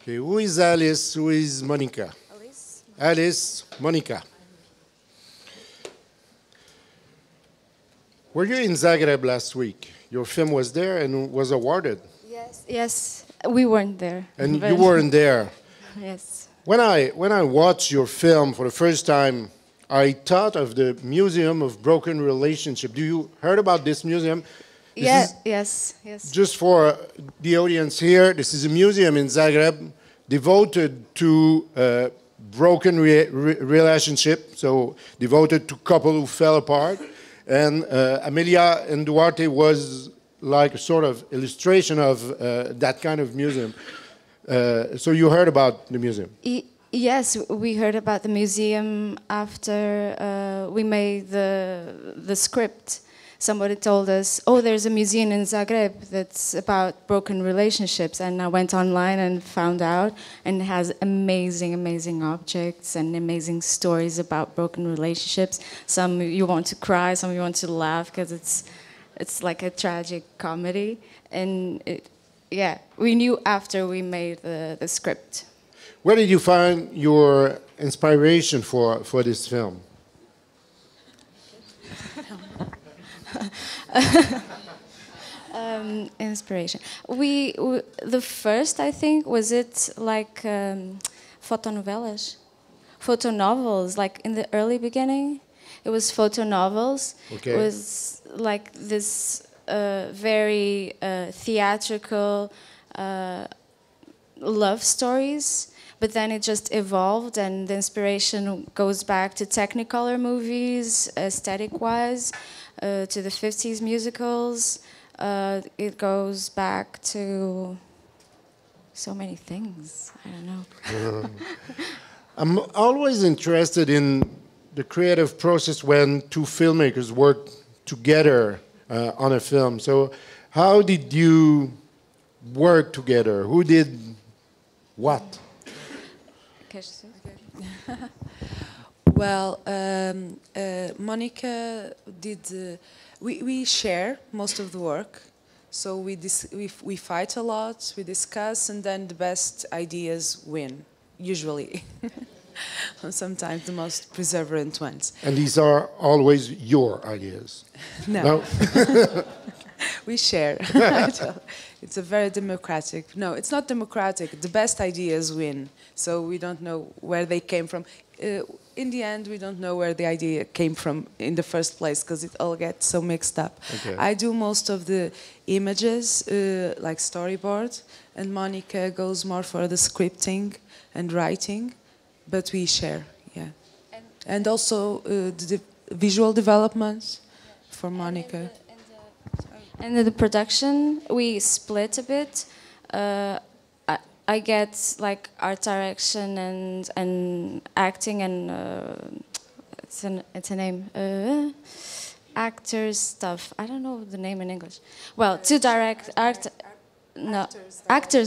Okay, who is Alice? Who is Monica? Alice. Alice, Monica. Were you in Zagreb last week? Your film was there and was awarded. Yes, yes, we weren't there. And you weren't there. Yes. When I watched your film for the first time, I thought of the Museum of Broken Relationship. Do you heard about this museum? Yes, yes. Just for the audience here, this is a museum in Zagreb devoted to broken relationship, so devoted to couple who fell apart. And Amélia Duarte was like a sort of illustration of that kind of museum. So you heard about the museum? Yes, we heard about the museum after we made the script. Somebody told us, oh, there's a museum in Zagreb that's about broken relationships. And I went online and found out, and it has amazing, amazing objects and amazing stories about broken relationships. Some you want to cry, some you want to laugh, because it's like a tragic comedy. And yeah, we knew after we made the script. Where did you find your inspiration for this film? Inspiration. The first, I think, was it like photonovelas, photo novels. Like in the early beginning, it was photo novels. Okay. It was like this very theatrical love stories. But then it just evolved, and the inspiration goes back to Technicolor movies, aesthetic-wise, to the 50s musicals. It goes back to so many things. I don't know. I'm always interested in the creative process when two filmmakers work together on a film. So how did you work together? Who did what? Well, Monica did. We share most of the work, so we fight a lot, we discuss, and then the best ideas win, usually. Sometimes the most perseverant ones. And these are always your ideas? No. We share. It's a very democratic. No, it's not democratic. The best ideas win. So we don't know where they came from. In the end, we don't know where the idea came from in the first place, because it all gets so mixed up. Okay. I do most of the images, like storyboard, and Monica goes more for the scripting and writing, but we share, yeah. And also the visual developments for Monica. And in the production, we split a bit. I get like art direction and acting and it's a name, actors stuff. I don't know the name in English. Well, to direct actors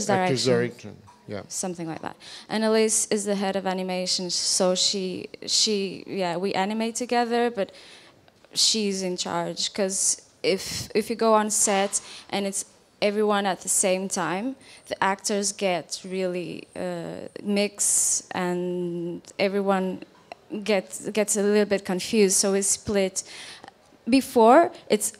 direction. Yeah. Something like that. And Elise is the head of animation, so we animate together, but she's in charge, because if you go on set and it's everyone at the same time, the actors get really mixed, and everyone gets a little bit confused. So we split. Before, it's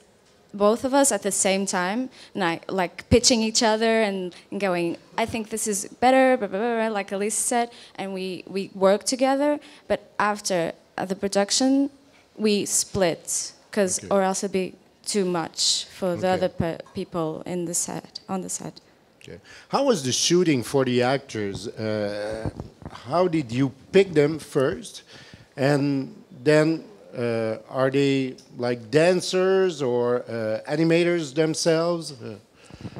both of us at the same time, like pitching each other and going, I think this is better, blah, blah, blah, like Elise said, and we work together. But after the production, we split, because or else it'd be too much for the other people in the set, on the set. Okay. How was the shooting for the actors? How did you pick them first? And then are they like dancers or animators themselves?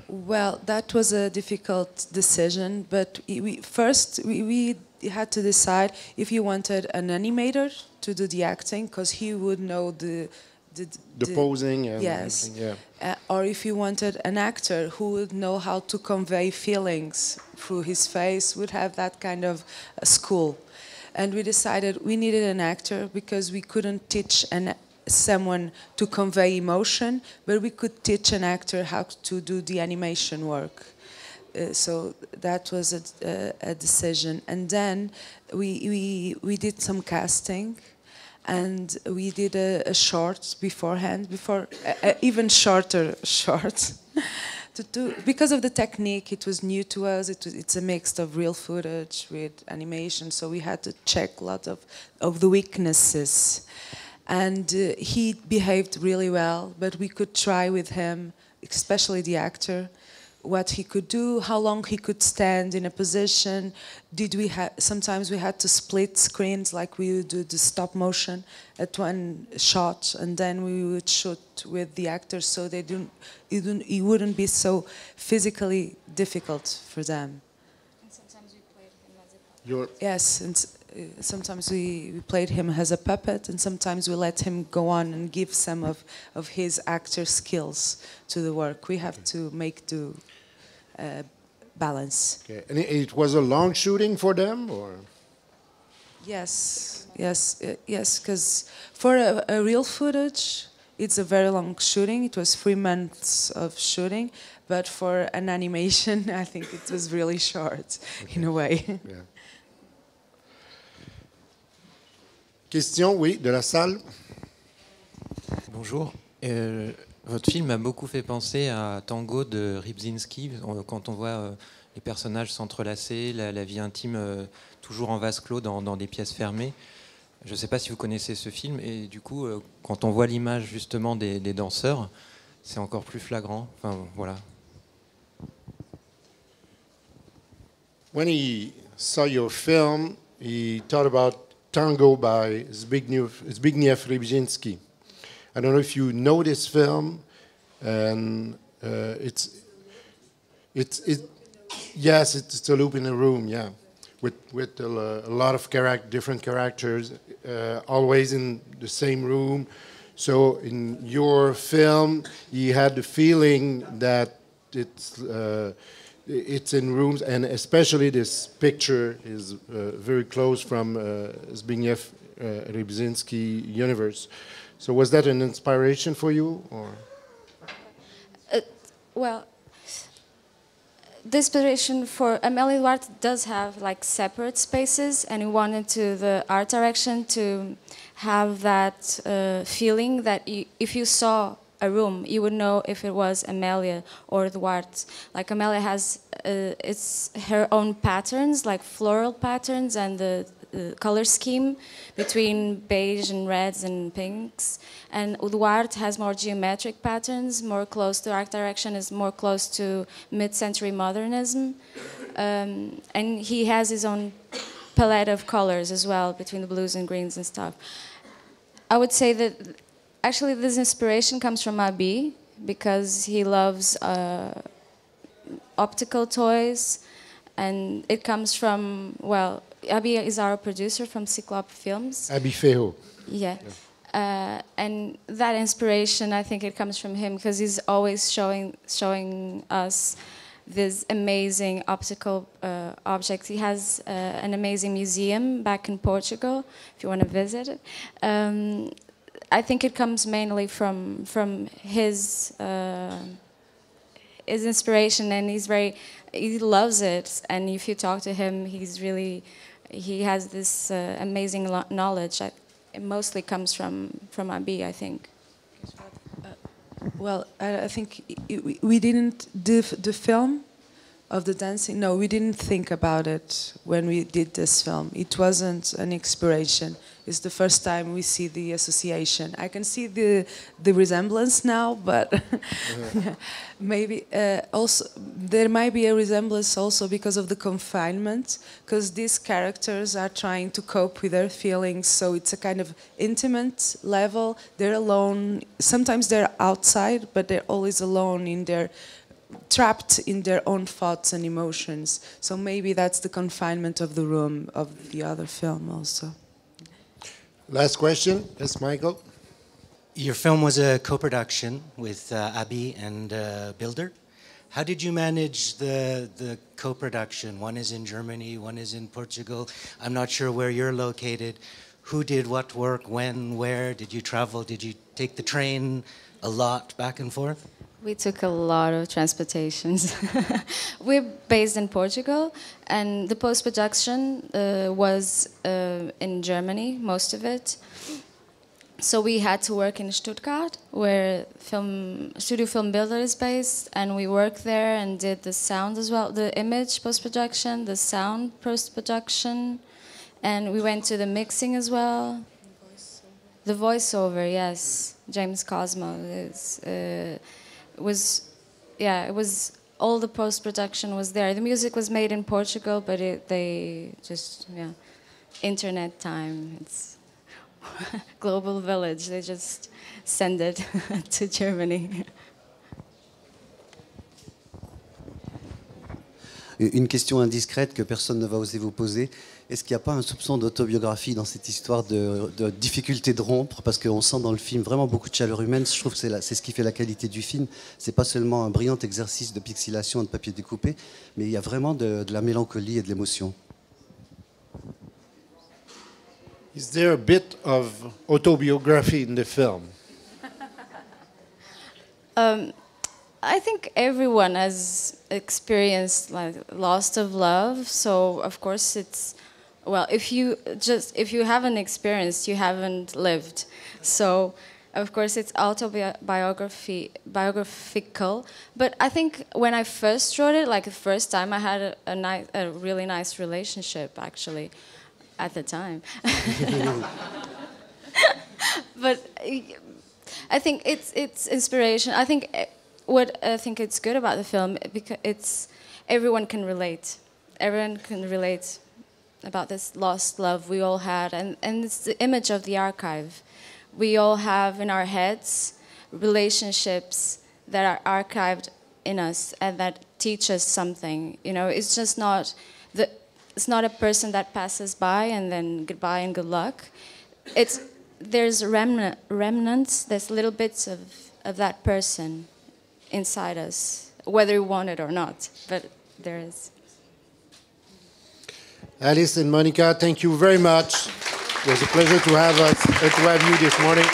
Well, that was a difficult decision, but we had to decide if you wanted an animator to do the acting, because he would know the posing and yes, everything, yeah. Or if you wanted an actor who would know how to convey feelings through his face, would have that kind of school. And we decided we needed an actor because we couldn't teach someone to convey emotion, but we could teach an actor how to do the animation work. So that was a decision. And then we did some casting, and we did a short beforehand, even shorter short. Because of the technique, it was new to us. It's a mix of real footage with animation, so we had to check a lot of the weaknesses. And he behaved really well, but we could try with him, especially the actor, what he could do, how long he could stand in a position. Sometimes we had to split screens, like we would do the stop motion at one shot, and then we would shoot with the actors, so it wouldn't be so physically difficult for them. And sometimes we played him as a puppet. Yes, and sometimes we played him as a puppet, and sometimes we let him go on and give some of his actor skills to the work. We have to make do balance. Okay. And it was a long shooting for them, or? Yes, because for a real footage, it's a very long shooting. It was 3 months of shooting, but for an animation, I think it was really short, in a way. Yeah. Question, oui, de la salle. Bonjour. Votre film m'a beaucoup fait penser à Tango de Rybczynski, quand on voit les personnages s'entrelacer, la vie intime toujours en vase clos dans des pièces fermées. Je ne sais pas si vous connaissez ce film, et du coup, quand on voit l'image justement des danseurs, c'est encore plus flagrant. Enfin, voilà. When he saw your film, he thought about Tango by Zbigniew Rybczynski. I don't know if you know this film, and yes, it's a loop in a room, yeah, with a lot of different characters, always in the same room. So in your film, you had the feeling that it's in rooms, and especially this picture is very close from Zbigniew Rybczynski universe. So was that an inspiration for you, or? Well, the inspiration for Amélia Duarte does have like separate spaces, and we wanted the art direction to have that feeling that if you saw a room, you would know if it was Amélia or Duarte. Like Amélia has it's her own patterns, like floral patterns, and the color scheme between beige and reds and pinks. And Duarte has more geometric patterns, more close to art direction, is more close to mid-century modernism. And he has his own palette of colors as well, between the blues and greens and stuff. I would say that actually this inspiration comes from Abi, because he loves optical toys, and it comes from, well, Abi is our producer from Cyclope Films. Abi Ferro. Yeah. And that inspiration, I think it comes from him, because he's always showing us these amazing optical objects. He has an amazing museum back in Portugal, if you want to visit it. I think it comes mainly from his inspiration, and he loves it. And if you talk to him, he has this amazing knowledge. It mostly comes from Abi, I think. Well, I think we didn't do the film of the dancing. No, we didn't think about it when we did this film. It wasn't an inspiration. It's the first time we see the association. I can see the resemblance now, but maybe also there might be a resemblance also because of the confinement, because these characters are trying to cope with their feelings, so it's a kind of intimate level. They're alone. Sometimes they're outside, but they're always alone trapped in their own thoughts and emotions. So maybe that's the confinement of the room of the other film also. Last question. Yes, Michael. Your film was a co-production with Abi and Builder. How did you manage the co-production? One is in Germany, one is in Portugal. I'm not sure where you're located. Who did what work, when, where? Did you travel? Did you take the train a lot back and forth? We took a lot of transportations. We're based in Portugal, and the post-production was in Germany, most of it. So we had to work in Stuttgart, where Studio Film Builder is based, and we worked there and did the sound as well, the image post-production, the sound post-production, and we went to the mixing as well. The voiceover, yes, James Cosmo it was all the post-production was there. The music was made in Portugal, but they just internet time. It's global village. They just send it to Germany. Une question indiscrète que personne ne va oser vous poser. Est-ce qu'il n'y a pas un soupçon d'autobiographie dans cette histoire de difficulté de rompre? Parce qu'on sent dans le film vraiment beaucoup de chaleur humaine. Je trouve que c'est ce qui fait la qualité du film. C'est pas seulement un brillant exercice de pixelation et de papier découpé, mais il y a vraiment de la mélancolie et de l'émotion. Is there a bit of autobiography in the film? I think everyone has experienced like loss of love, so of course it's if you haven't experienced, you haven't lived. So of course it's biographical. But I think when I first wrote it, like the first time, I had a really nice relationship actually at the time. But I think it's inspiration. I think what I think it's good about the film, because everyone can relate. Everyone can relate about this lost love we all had, and it's the image of the archive. We all have in our heads relationships that are archived in us and that teach us something. You know, it's just not it's not a person that passes by and then goodbye and good luck. There's remnants, there's little bits of that person inside us, whether we want it or not, but there is. Alice and Monica, thank you very much. It was a pleasure to have you this morning.